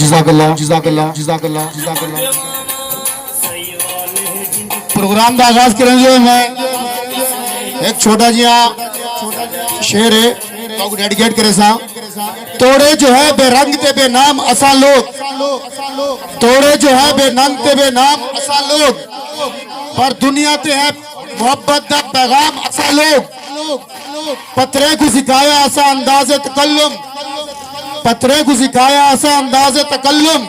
जज़ाकल्लाह जज़ाकल्लाह जज़ाकल्लाह जज़ाकल्लाह। प्रोग्राम का आगाज करेंगे। मैं एक छोटा जिहा शेर है तो डेडिकेट करे सा। तोड़े जो है बेरंग ते बेनाम असा लोग, तोड़े जो है बेनंग ते बेनाम असा लोग, पर दुनिया ते है मोहब्बत दा पैगाम असा लोग। पत्रे को सिखाया असा अंदाज़े तकल्लुम, पत्रे को सिखाया असा अंदाज़े तकल्लुम,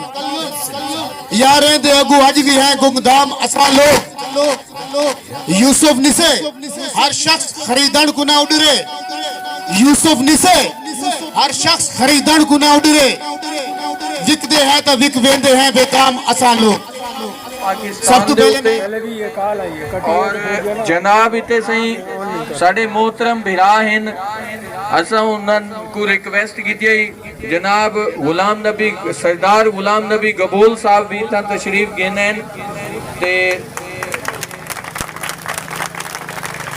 यारे दे अगू अज भी है गुंगदाम असा लोग। यूसुफ निसे हर शख्स खरीदण को ना उड़रे, यूसुफ निसे हर शख्स खरीदण को ना उड़रे, विकदे हैं तो विक वेंदे हैं बेकाम असा लोग। सब तो पहले और जनाब इतने सही साढ़े मोहतरम भिरा हैं, असा उन्होंने को रिक्वेस्ट की थी जनाब गुलाम नबी सरदार गुलाम नबी गबूल साहब भी इतना तशरीफ गेने ते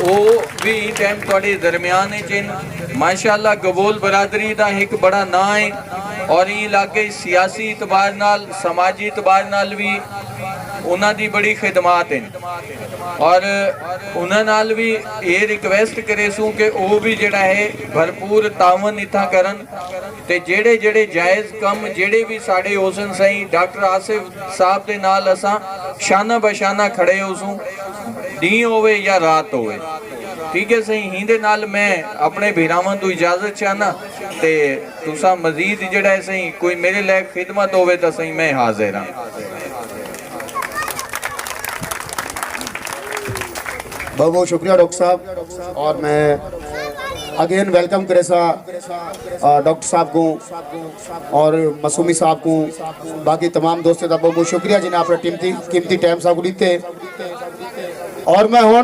वो भी टाइम थोड़े दरमियान चिन माशाअल्लाह गबूल बरादरी का एक बड़ा ना है और ये इलाके सियासी इतबार नाल समाजी इतबार नाल भी उन्हों की बड़ी खिदमात हैं और उन्होंने भी ये रिक्वेस्ट करे सूँ कि वो भी जड़ा है भरपूर तावन इतना करन ते जेड़े जेड़े जायज़ कम जेड़े भी साढ़े होसन सही डॉक्टर आसिफ साहब के नाल असा शाना बशाना खड़े हो सूँ दी होवे या रात होवे। ठीक है सही हिंदे नाल मैं अपने भीरावां तो इजाजत चाहना ते तुसा मजीद जड़ा है सही कोई मेरे लायक खिदमत होवे तो सही मैं हाजिर हाँ। बहुत बहुत शुक्रिया डॉक्टर साहब। और मैं अगेन वेलकम करे सा डॉक्टर साहब को और मसूमी साहब को, बाकी तमाम दोस्तों का बहुत बहुत शुक्रिया जिन्हें अपना कीमती टाइम साहब को दीते। और मैं हुण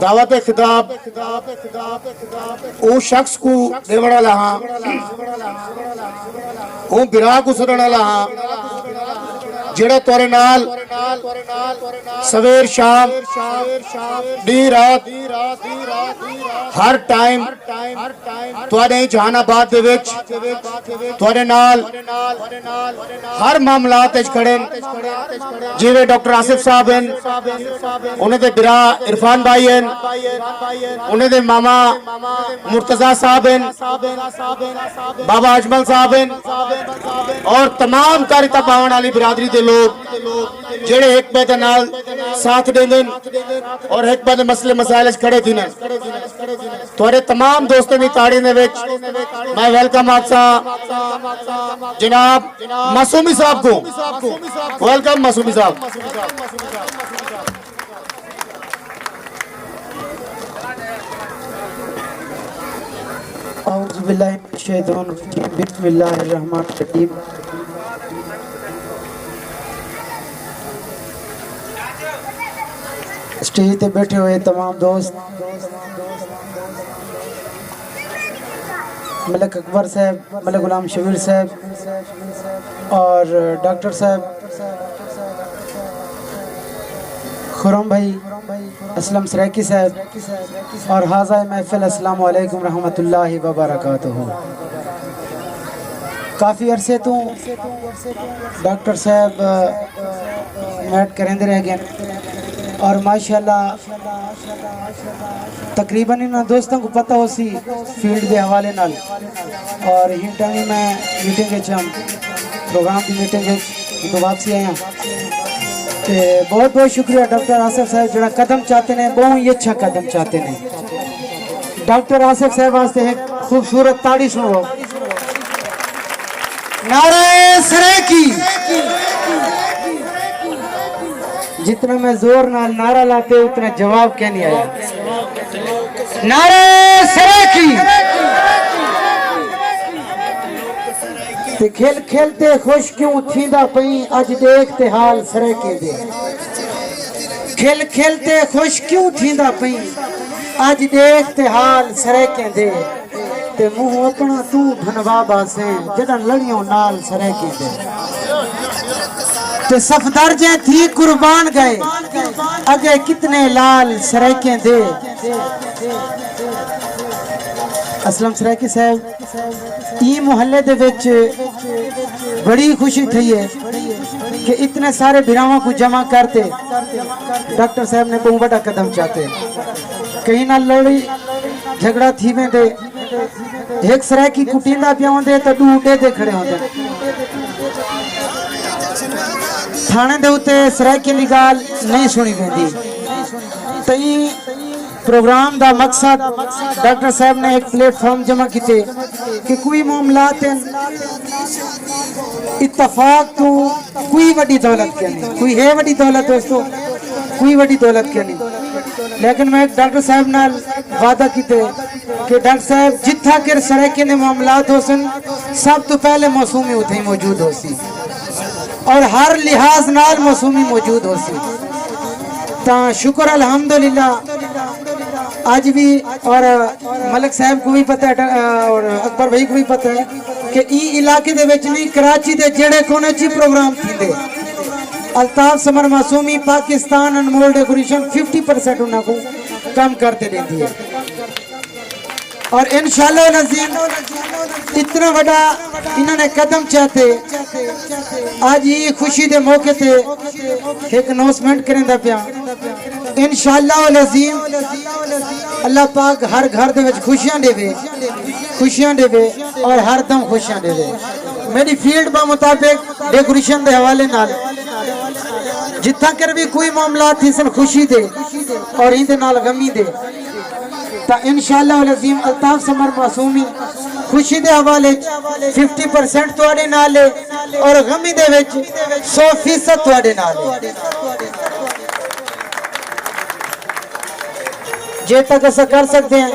दावत खिताब उस शख्स को देवण वाला हाँ, वो बिरा को सुनने वाला हाँ जेड़ा तोरे नाल सवेर शाम दी रात हर टाइम तुहाडे जहानाबाद दे विच तुहाडे नाल हर मामलात विच खड़े जिवें डॉक्टर आसिफ साहब हैं, उन्हें दे बिरा इरफान भाई हैं, उन्हें दे मामा मुर्तजा साहब हैं, बाबा अजमल साहब हैं और तमाम तारीता पावन वाली बिरादरी दे लोग जेड़े एक पैदे नाल साथ देंदे और एक पैदे मसले मसाइल खड़े थी ने। तुहाडे तमाम दोस्तों की ताड़ी दे विच मैं वेलकम आपसा जनाब मासूमी साहब को। वेलकम मासूमी साहब। औज़ु बिल्लाहि मिनश शैतानिर रजीम, बिस्मिल्लाहिर रहमानिर रहीम। स्टेज पे बैठे हुए तमाम दोस्त, मलिक अकबर साहब, मलिक गुलाम शबीर साहब और डॉक्टर साहब, खुरम भाई, असलम सराकी साहब और हाज़ा महफिल, अस्सलाम वालेकुम रहमतुल्लाहि व बरकातुहू। काफ़ी अरसे तो डॉक्टर साहब मैट करेंदे रह गए और माशाल्लाह तकरीबन इन दोस्तों को पता हो सी फील्ड के हवाले नाल और इन टाइम मैं मीटिंग हम प्रोग्राम की मीटिंग तो वापसी आया। तो बहुत बहुत शुक्रिया डॉक्टर आसिफ साहब जो कदम चाहते हैं, बहुत ही अच्छा कदम चाहते हैं। डॉक्टर आसिफ साहब वास्ते एक खूबसूरत ताड़ी सुनो। नारे सराकी। जितना मैं जोर नाल नारा लाते उतना जवाब क्या नहीं आया। नारे सराकी। खेल खेलते खुश क्यों थींदा पई, अज देखते हाल सराकी दे। खेल खेलते खुश क्यों थींदा पई, अज देखते हाल सराकी दे। ते मुंह अपना तू धनवा बासे, जड़ा लड़ियों नाल सराकी दे। ते सफदर जे थी कुर्बान गए, अगे कितने लाल सराके दे। असलम सराकी साहब ई मोहल्ले दे विच बड़ी खुशी थी है कि इतने सारे बिरावां को जमा करते डॉक्टर साहब ने बहुत बड़ा कदम चाहते। कहीं ना लड़ी झगड़ा थी में दे एक सराकी कुटींदा पिया होंदे तो डूटे दे खड़े होंदे। थाने दे उत्ते सराकी दी गाल नहीं सुनी वेंदी। तो प्रोग्राम दा मकसद डॉक्टर साहब ने एक प्लेटफॉर्म जमा किए कि कोई मामलात इत्तफाक तो कोई बड़ी दौलत क्या नहीं, कोई है बड़ी दौलत दोस्तों, कोई बड़ी दौलत क्या नहीं। लेकिन मैं डॉक्टर साहब नाल वादा किते कि डॉक्टर साहब जिथा कर सराकी ने मामलात हो सन सब तो पहले मौसूमी उथे ही मौजूद हो सी और हर लिहाज नाल मौसूमी मौजूद हो सी। ता शुक्र अल्हम्दुलिल्लाह आज भी और मलिक साहब को भी पता है और अकबर भाई को भी पता है कि ई इलाके दे विच नहीं कराची दे जेड़े कोने च प्रोग्राम थींदे अल्ताफ समर मासूमी पाकिस्तान अनमोल डेकोरेशन 50% उन्हां को काम करते रहती है और इंशाअल्लाह नज़ीम इतना बड़ा इन्होंने कदम चाहते आज ये खुशी दे मौके ते एक अनाउंसमेंट करेंदा पिया। इंशाअल्लाह नज़ीम अल्लाह पाक हर घर दे विच खुशियां देवे और हर दम खुशियां देवे। मेरी फील्ड बा मुताबिक डेकोरेशन दे हवाले नाल जिथा कर भी कोई मामला थी सन खुशी दे और इंदे नाल गमी दे ता इंशाअल्लाह नज़ीम अल्ताफ समर मासूमी खुशी दे हवाले 50% तुहाडे नाल और गमी दे विच 100% तुहाडे नाल। जे तक ऐसा कर सकते हैं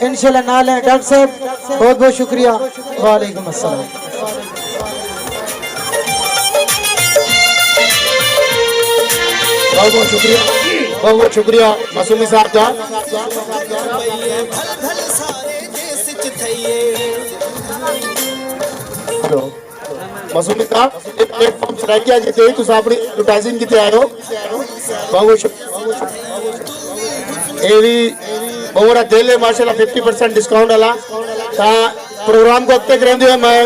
इंशाल्लाह नाल है। डॉक्टर साहब बहुत बहुत शुक्रिया। वालेकुम अस्सलाम। बहुत बहुत शुक्रिया मासूमी साहब का। हेलो मासूमी साहब एक प्लेटफॉर्म सराकी आज थे तुम अपनी एडवर्टाइजिंग किते आए हो। बहुत बहुत बड़ा दिल है माशाल्लाह 50% डिस्काउंट वाला ता प्रोग्राम को अगते करेंदे मैं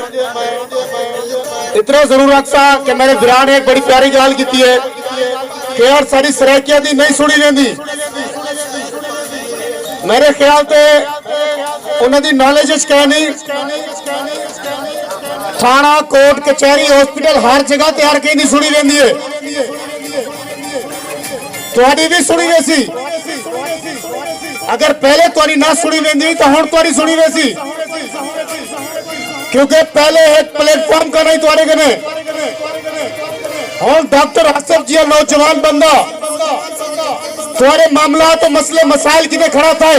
इतना जरूर रखसा कि मेरे बिरान ने एक बड़ी प्यारी गल की है कि यार सारी सराकिया दी नहीं सुनी रही। मेरे ख्याल से उन्होंने नॉलेज क्या नहीं थाना कोर्ट कचहरी हॉस्पिटल हर जगह तैयार कहीं नहीं सुनी रही है। थोड़ी भी सुनी रही अगर पहले तुरी ना सुनी रही तो हुण तुरी सुनी रही क्योंकि पहले एक प्लेटफॉर्म का नहीं तुरे कने और डॉक्टर आसिफ जी नौजवान बंदा तुरे मामला तो मसले मसाइल किने खड़ा था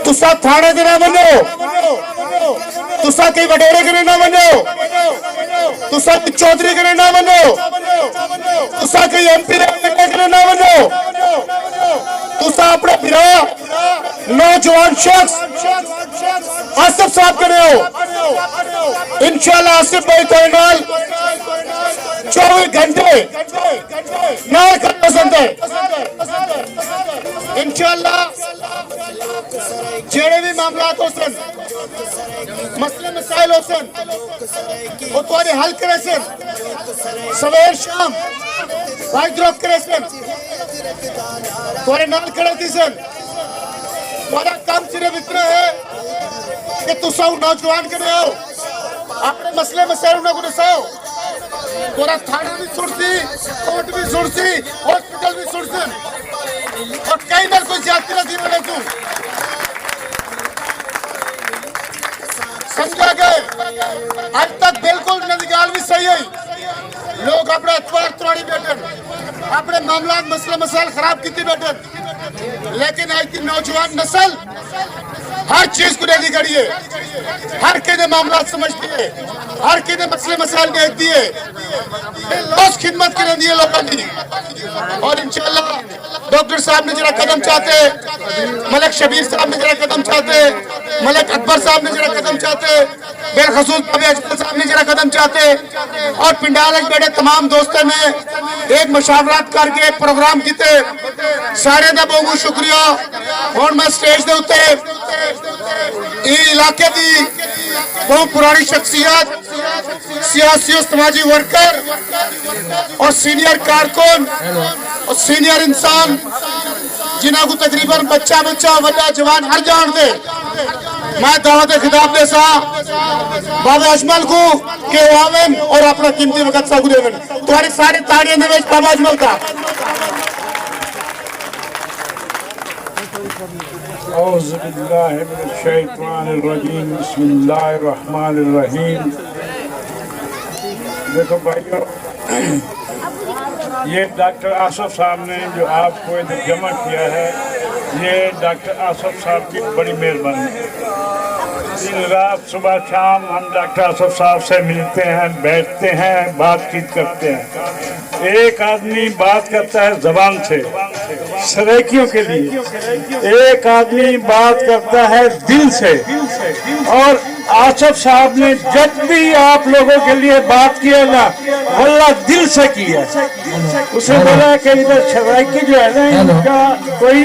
तुसा थाने दे ना बनो तुसा कई वडेरे के ना बनो तुसा चौधरी के ना बनो तुसा कई एमपी के ना बनो तुसा अपने बिरा नौजवान शख्स आसिफ साहब करे हो इंशाल्लाह आसिफ भाई कोई नाल 24 घंटे ना करना संदे इंशाल्लाह जेड़े भी मामलात हो सन मसले मसाइल हो सन वो तुम्हारे हल करे सन सवेर शाम भाई ड्रॉप करे सन तुम्हारे नाल खड़े थी सन तुम्हारा काम सिर्फ इतना है कि तुम सब नौजवान करे हो अपने मसले मसाइल को दसाओ पूरा थाना भी सुनती कोर्ट भी सुनती हॉस्पिटल भी सुनती और कहीं ना कोई ज्यादती नहीं बने तू समझा गए आज तक बिल्कुल नदिगाल भी सही है लोग अपने अतवार तुरानी बैठे अपने मामला मसले मसाइल खराब की बैठे लेकिन आज की नौजवान नस्ल हर चीज को रेडी करी है हर के मामला समझती है हर के मसले मसाइल देखती है रोज खिदमत कर रही है लोगों की और इंशाल्लाह डॉक्टर साहब ने जरा कदम चाहते मलिक शबीर साहब ने जरा कदम चाहते मलिक अकबर साहब ने जरा कदम चाहते बेलखसूस बाबे अजमल साहब ने जरा कदम चाहते और पिंडाल बैठे तमाम दोस्तों ने एक मशावरत करके प्रोग्राम किए सारे का बहुत शुक्रिया और मैं स्टेज के उत्ते इलाके की बहुत पुरानी शख्सियत सियासी और समाजी वर्कर और सीनियर कारकुन और सीनियर इंसान जिन्हों को तकरीबन बच्चा बच्चा वड्डा जवान हर जान दे मैं दावत खिताब दे सा बाबा अजमल को के आवेन और अपना कीमती वक्त सा गुदेवन तुम्हारी सारी ताड़ियां दे विच बाबा अजमल का औज़ु बिल्लाहि मिनश शैतानिर रजीम बिस्मिल्लाहिर्रहमानिर रहीम। देखो भाइयों, ये डॉक्टर आसिफ साहब ने जो आपको इधर जमा किया है, ये डॉक्टर आसिफ साहब की बड़ी मेहरबानी है। दिन रात सुबह शाम हम डॉक्टर आसिफ साहब से मिलते हैं, बैठते हैं, बातचीत करते हैं। एक आदमी बात करता है जबान से सराइकियों के लिए, एक आदमी बात करता है दिल से। और आसिफ साहब ने जब भी आप लोगों के लिए बात किया ना, वल्लाह दिल से किया। उसे बोला कि इधर सराइकी जो है ना, इनका कोई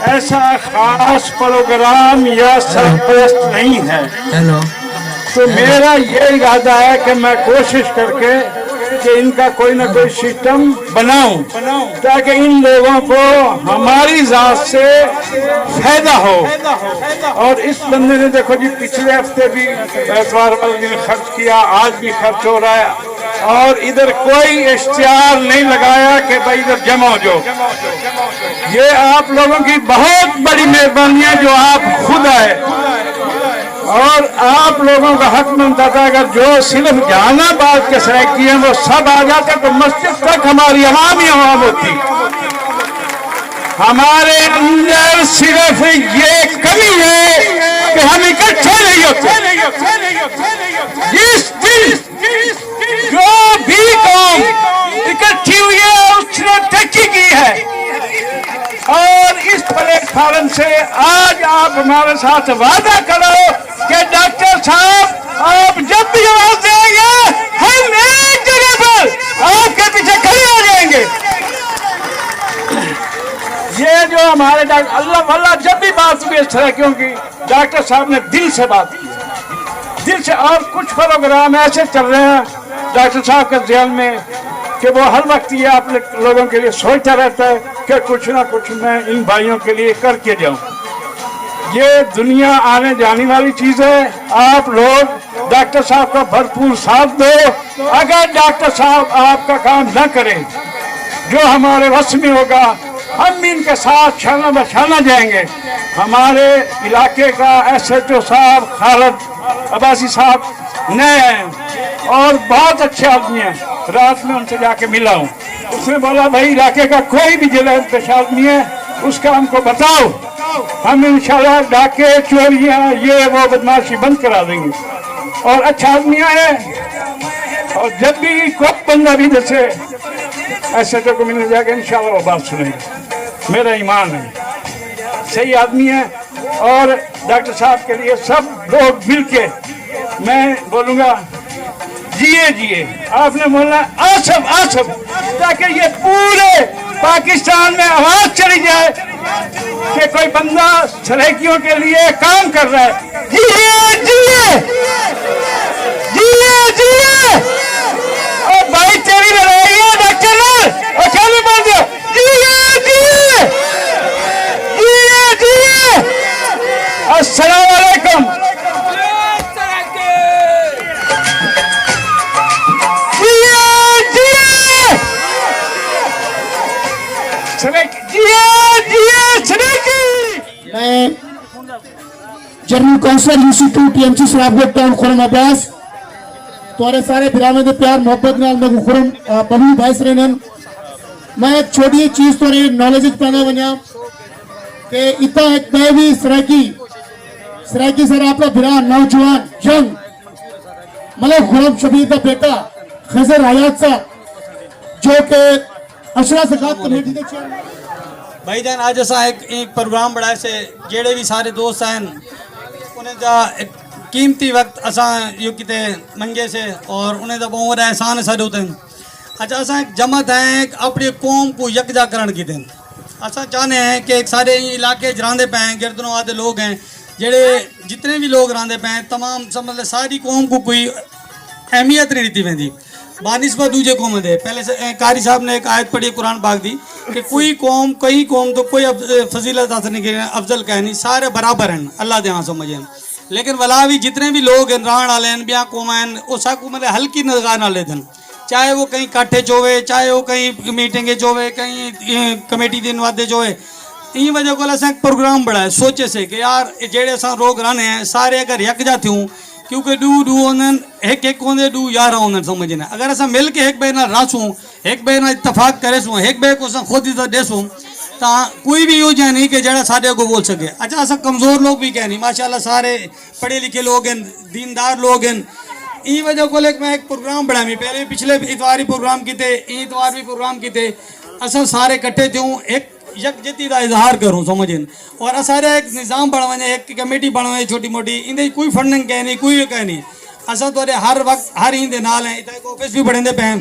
ऐसा खास प्रोग्राम या सरपरस्त नहीं है। तो मेरा ये इरादा है कि मैं कोशिश करके कि इनका कोई ना कोई सिस्टम बनाऊं ताकि इन लोगों को हमारी जात से फायदा हो। और इस बंदे ने देखो जी पिछले हफ्ते भी एतवार वाले दिन खर्च किया, आज भी खर्च हो रहा है और इधर कोई इश्तिहार नहीं लगाया कि भाई इधर जमा हो जाओ। ये आप लोगों की बहुत बड़ी मेहरबानी है जो आप खुद आए और आप लोगों का हक बनता था अगर जो सिर्फ जहानाबाद के सराइकी हैं वो सब आ जाते तो मस्जिद तक हमारी आवाम ही आवाम होती। हमारे अंदर सिर्फ ये कमी है कि हम इकट्ठे नहीं होते। जिस दिन जो भी कौम इकट्ठी हुई है उसने तरक्की की है। और इस प्लेटफॉर्म से आज आप हमारे साथ वादा करो कि डॉक्टर साहब आप जब भी आवाज देंगे हम एक जगह पर आपके पीछे खड़े हो जाएंगे। ये जो हमारे डॉक्टर अल्लाह वल्लाह जब भी बात हुई इस तरह क्योंकि डॉक्टर साहब ने दिल से बात की, दिल से। और कुछ प्रोग्राम ऐसे चल रहे हैं डॉक्टर साहब के ज़हन में कि वो हर वक्त ये आप लोगों के लिए सोचता रहता है कि कुछ ना कुछ मैं इन भाइयों के लिए करके जाऊं। ये दुनिया आने जाने वाली चीज़ है। आप लोग डॉक्टर साहब का भरपूर साथ दो। अगर डॉक्टर साहब आपका काम न करें जो हमारे वश में होगा, हम भी इनके साथ शाना बशाना जाएंगे। हमारे इलाके का SHO साहब खालिद अब्बासी साहब नए हैं और बहुत अच्छे आदमी हैं। रात में उनसे जाके मिला हूँ, उसने बोला भाई इलाके का कोई भी जिला पेश आदमी है उसका हमको बताओ, हम इंशाल्लाह डाके चोरियाँ ये वो बदमाशी बंद करा देंगे। और अच्छा आदमी है और जब भी कोई बंदा भी जैसे SHO को मिलने जाके इंशाल्लाह वो बात सुनेंगे। मेरा ईमान है सही आदमी है और डॉक्टर साहब के लिए सब लोग मिलके मैं बोलूँगा जिए जिए, आपने बोलना आसब आसब, ताकि ये पूरे पाकिस्तान में आवाज चली जाए कि कोई बंदा सराइकियों के लिए काम कर रहा है। जिए जिए जिए जिए, और भाई तेरी लड़ाई है डॉक्टर और चालू बोल दो जिए जिए जिए जिए। अस्सलाम वालेकुम। मैं general councillor UC two TMC Sarafgarh town Khurram Abbas तोरे सारे बिरामे दे प्यार मोहब्बत नाल मैं खुरम पबू भाई सरेनन। मैं एक छोटी चीज तोरे नॉलेज पैदा बनिया कि इतना एक मैं भी सराकी सर आपका बिरा नौजवान यंग मतलब खुरम शबीर का बेटा खजर हयात साहब जो कि अशरा ज़कात कमेटी के चेयरमैन। भाईजान आज असा एक प्रोग्राम बढ़ाए से जेड़े भी सारे दोस्त हैं उन्हें जा कीमती वक्त असा यो किते मंगे से और उन्हें जा बहुत बड़ा एहसान सारे होते हैं। अच्छा असा एक जमत है अपनी कौम को यकजाकरण की दें। असा चाहते हैं कि एक सारे इलाके रांदे पे हैं गिरदनों आते लोग हैं जेड़े जितने भी लोग रांदे पे हैं तमाम समझ सारी कौम को कोई अहमियत नहीं दी वेंदी बानिस्बा दूजे कौम दे। पहले से कारी साहब ने एक आयत पढ़ी कुरान पाक दी कि कोई कौम तो कोई फजीलत हासिल नहीं करें अफजल कह नहीं सारे बराबर हैं अल्लाह दे यहाँ समझे। लेकिन वला भी जितने भी लोग हैं राण वाले हैं ब्याह कौम हैं उसा को मतलब हल्की नजर ना लेते हैं, चाहे वो कहीं काठे चोवे चाहे वो कहीं मीटिंगे चोवे कहीं कमेटी दिन वादे चोवे। इन वजह को असा प्रोग्राम बड़ा है सोचे से कि यार जेड़े असा रोग रहने हैं सारे अगर यकजा थियूं क्योंकि डू एक एक होंगे डू यार होंगे समझना। अगर असा मिल के एक बे ना रासूं एक बे ना इतफाक करेसूं एक बे को असा खुद इज्जत देसूं तो कोई भी यूँ है नहीं कि जरा सारे को बोल सके। अच्छा असा कमज़ोर लोग भी कह नहीं माशाल्लाह सारे पढ़े लिखे लोग हैं दीनदार लोग हैं। ई वजह को लेकर मैं एक प्रोग्राम बढ़ा मी पहले पिछले इतवार ही प्रोग्राम किए इतवार भी प्रोग्राम किए असा सारे इकट्ठे थूँ एक यकजहती का इजहार करूँ समझन और असारे एक निज़ाम बनवाने एक कमेटी बनवाए छोटी मोटी इंदे कोई फंडिंग कह नहीं कोई कह नहीं असा तो हर वक्त हर इंदे नाल हैं इतना एक ऑफिस भी बढ़े पे हैं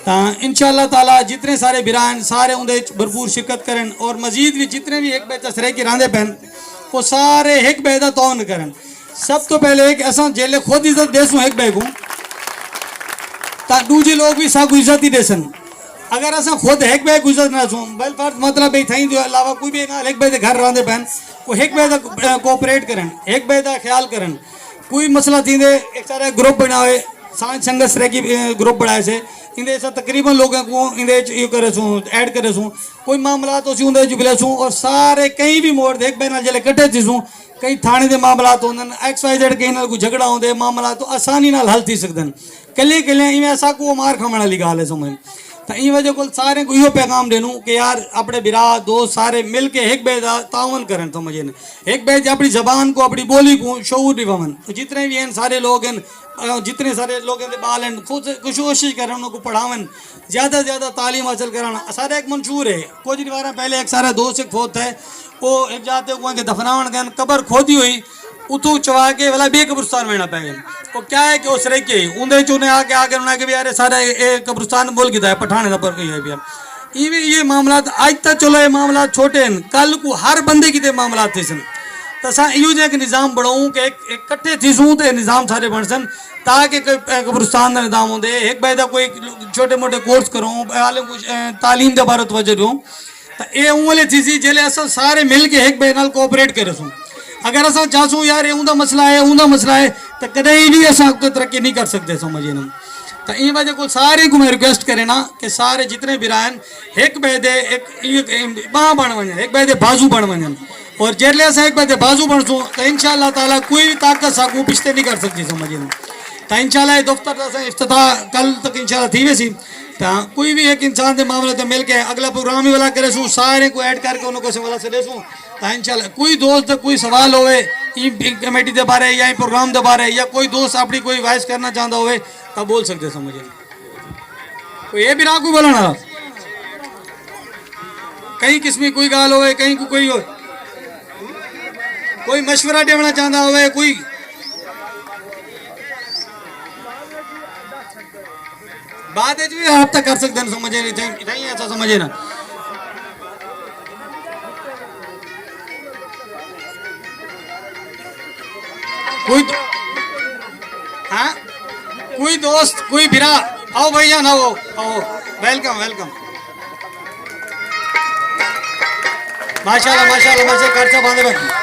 तो इंशाअल्लाह ताला जितने सारे बिरान सारे उनके भरपूर शिरकत करें और मजीद भी जितने भी एक बे तसरे की रांदे पैन वो सारे एक बे का तौन करें। सब तो पहले एक असा जेले खुद इज्जत देसूँ एक बे को दूजे लोग भी सब इज्जत ही देसन। अगर असा खुद एक बे गुजर ना सूं बल फर्ज मतलब भाई थी जो अलावा कोई भी एक बे घर रांदे पैन वो एक बे कोऑपरेट करें एक बे का ख्याल करें कोई मसला थी एक सारा ग्रुप बनाए सांझ संघर्ष की ग्रुप बनाए से इंदे तकरीबन लोगों को इंदे ये करे सूँ ऐड करे सूँ कोई मामला तो उन्हें जुबले सूँ और सारे कहीं भी मोड़ एक बे जल्द कट्ठे थी सूँ कई थाने के मामला होंगे XYZ कहीं कोई झगड़ा होंगे मामला तो आसानी नाल हल थी सकते हैं कले कले इवें असा को मार खाने वाली गाल है समझ। तो इन वजह को सारे को यो पैगाम देनू कि यार अपने बिरा दोस्त सारे मिल के एक बे तावन करें समझे एक बे अपनी जबान को अपनी बोली को शऊर दिवावन। तो जितने भी हैं सारे लोग हैं जितने सारे लोग हैं बाल हैं खुद कोशिश करें उनको पढ़ावन ज़्यादा से ज़्यादा तालीम हासिल कराना। सारा एक मंशूर है कुछ दिन बार पहले एक सारा दोस्त एक फोत है वो एक जाते हुए दफनावन गए कबर खोदी हुई उतू चवा के वाला बे कब्रिस्तान में पे गए वो क्या है कि उस रह के उन्हें चुने आके आगे उन्हें कि यार सारा कब्रिस्तान बोल गया है पठाने का पर है भैया ये मामला आज तक चलो ये मामला छोटे हैं कल को हर बंदे की मामला थे सन तो असा इो एक निज़ाम बढ़ाऊँ कि इकट्ठे थीसूँ तो निज़ाम सारे बन सन ताकि कब्रिस्तान का निज़ाम होंगे एक बार कोई छोटे मोटे कोर्स करूँ तालीम के बारे तवज्जो दूँ तो ये उंगले थी जेले अस सारे मिल के एक बार कोऑपरेट करे सूँ। अगर असा चाहूँ यार ये ऊँदा मसला है तो कदई भी असा तरक्की नहीं कर सकते समझिए ना। तो इन वजह को सारे को मैं रिक्वेस्ट करे ना कि सारे जितने भी रायन एक बेदे एक बाँ बन वजन एक बेदे बाजू बन वजन और जेले असा एक बेदे बाजू बनसूँ तो इंशाअल्लाह ताला कोई भी ताकत साकू पिछते नहीं कर सकती समझिए ना। तो इंशाअल्लाह ये दफ्तर इफ्तिताह कल तक इंशाअल्लाह थी वैसी तो कोई भी एक इंसान के मामले से मिल के अगला प्रोग्राम ही वाला करे सूँ सारे को ऐड करके उनको वाला से दे सूँ तो इंशाअल्लाह कोई दोस्त कोई सवाल होवे कमेटी के बारे या प्रोग्राम के बारे या कोई दोस्त अपनी कोई वॉइस करना चाहता होवे तो बोल सकते समझिए। कोई ये भी ना कोई बोलना कहीं किस्म कोई गाल होवे कहीं को कोई हो कोई मशवरा देना चाहता हो, कोई बात है जी आप तक कर सकते हैं, समझे नहीं ऐसा समझे ना। कोई हाँ कोई दोस्त कोई भिरा आओ भैया ना, आओ वेलकम वेलकम। माशाल्लाह माशाल्लाह माशाल्लाह खर्चा बांधे बैठे।